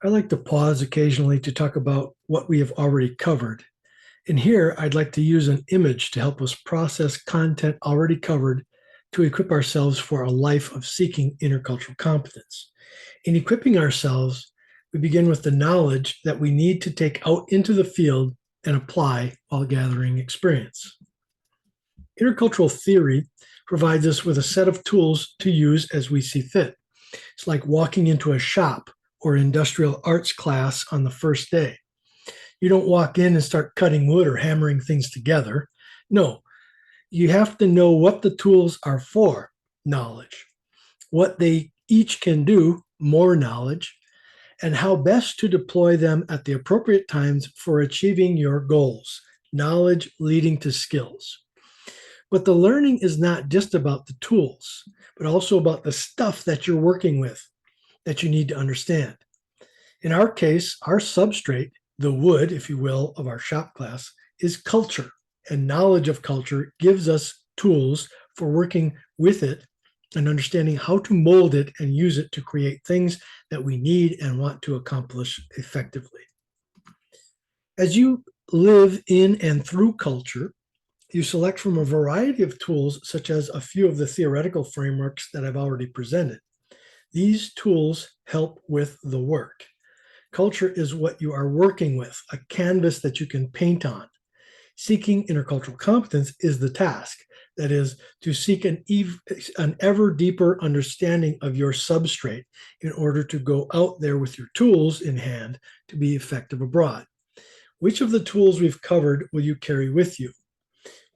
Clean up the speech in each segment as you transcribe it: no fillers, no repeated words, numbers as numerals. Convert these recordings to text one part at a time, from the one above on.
I like to pause occasionally to talk about what we have already covered. And here, I'd like to use an image to help us process content already covered to equip ourselves for a life of seeking intercultural competence. In equipping ourselves, we begin with the knowledge that we need to take out into the field and apply while gathering experience. Intercultural theory provides us with a set of tools to use as we see fit. It's like walking into a shop or industrial arts class on the first day. You don't walk in and start cutting wood or hammering things together. No, you have to know what the tools are for, knowledge, what they each can do, more knowledge, and how best to deploy them at the appropriate times for achieving your goals, knowledge leading to skills. But the learning is not just about the tools, but also about the stuff that you're working with that you need to understand. In our case, our substrate, the wood, if you will, of our shop class, is culture. And knowledge of culture gives us tools for working with it and understanding how to mold it and use it to create things that we need and want to accomplish effectively. As you live in and through culture, you select from a variety of tools, such as a few of the theoretical frameworks that I've already presented. These tools help with the work. Culture is what you are working with, a canvas that you can paint on. Seeking intercultural competence is the task. That is, to seek an ever deeper understanding of your substrate in order to go out there with your tools in hand to be effective abroad. Which of the tools we've covered will you carry with you?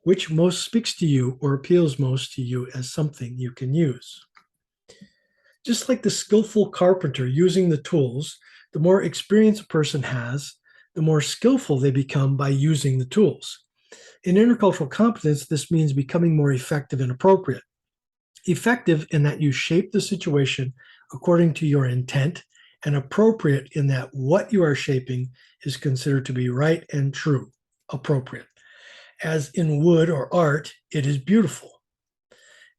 Which most speaks to you or appeals most to you as something you can use? Just like the skillful carpenter using the tools, the more experience a person has, the more skillful they become by using the tools. In intercultural competence, this means becoming more effective and appropriate. Effective in that you shape the situation according to your intent, and appropriate in that what you are shaping is considered to be right and true, appropriate. As in wood or art, it is beautiful.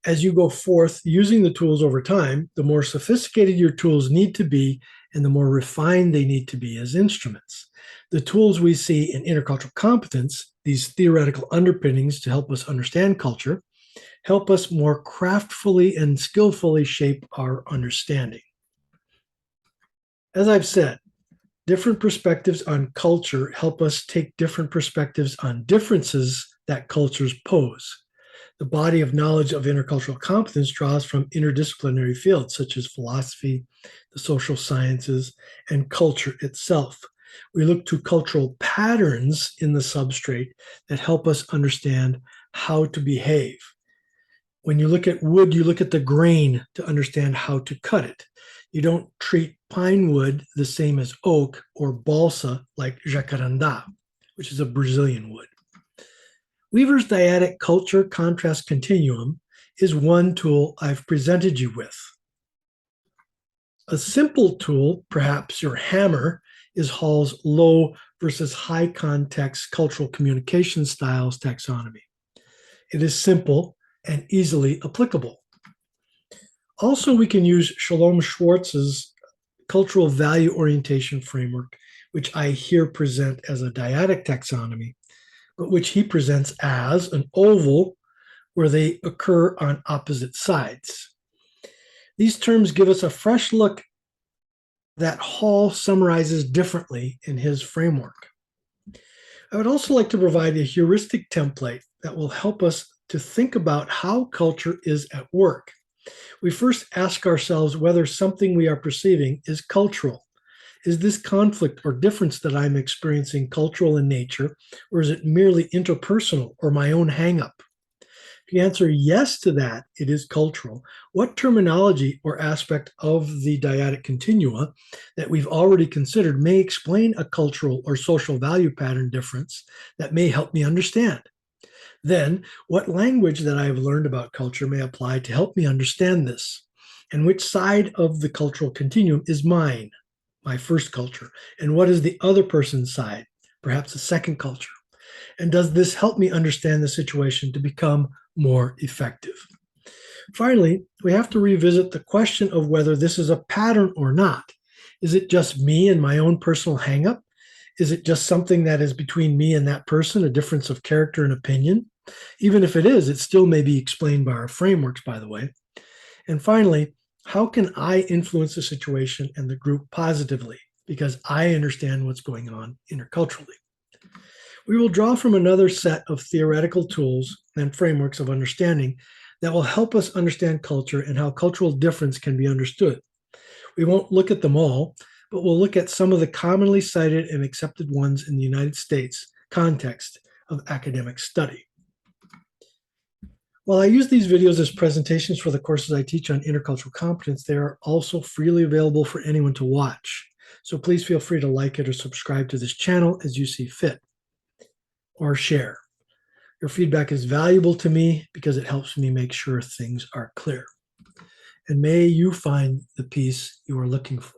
As you go forth using the tools over time, the more sophisticated your tools need to be and the more refined they need to be as instruments. The tools we see in intercultural competence, these theoretical underpinnings to help us understand culture, help us more craftfully and skillfully shape our understanding. As I've said, different perspectives on culture help us take different perspectives on differences that cultures pose. The body of knowledge of intercultural competence draws from interdisciplinary fields such as philosophy, the social sciences, and culture itself. We look to cultural patterns in the substrate that help us understand how to behave. When you look at wood, you look at the grain to understand how to cut it. You don't treat pine wood the same as oak or balsa like jacarandá, which is a Brazilian wood. Weaver's dyadic culture contrast continuum is one tool I've presented you with. A simple tool, perhaps your hammer, is Hall's low versus high context cultural communication styles taxonomy. It is simple and easily applicable. Also, we can use Shalom Schwartz's cultural value orientation framework, which I here present as a dyadic taxonomy, but which he presents as an oval where they occur on opposite sides. These terms give us a fresh look that Hall summarizes differently in his framework. I would also like to provide a heuristic template that will help us to think about how culture is at work. We first ask ourselves whether something we are perceiving is cultural. Is this conflict or difference that I'm experiencing cultural in nature, or is it merely interpersonal or my own hang-up? If you answer yes to that, it is cultural, what terminology or aspect of the dyadic continua that we've already considered may explain a cultural or social value pattern difference that may help me understand? Then, what language that I have learned about culture may apply to help me understand this? And which side of the cultural continuum is mine, my first culture? And what is the other person's side, perhaps a second culture? And does this help me understand the situation to become more effective? Finally, we have to revisit the question of whether this is a pattern or not. Is it just me and my own personal hangup? Is it just something that is between me and that person, a difference of character and opinion? Even if it is, it still may be explained by our frameworks, by the way. And finally, how can I influence the situation and the group positively? Because I understand what's going on interculturally. We will draw from another set of theoretical tools and frameworks of understanding that will help us understand culture and how cultural difference can be understood. We won't look at them all, but we'll look at some of the commonly cited and accepted ones in the United States context of academic study. While I use these videos as presentations for the courses I teach on intercultural competence, they are also freely available for anyone to watch. So please feel free to like it or subscribe to this channel as you see fit, or share. Your feedback is valuable to me because it helps me make sure things are clear. And may you find the peace you are looking for.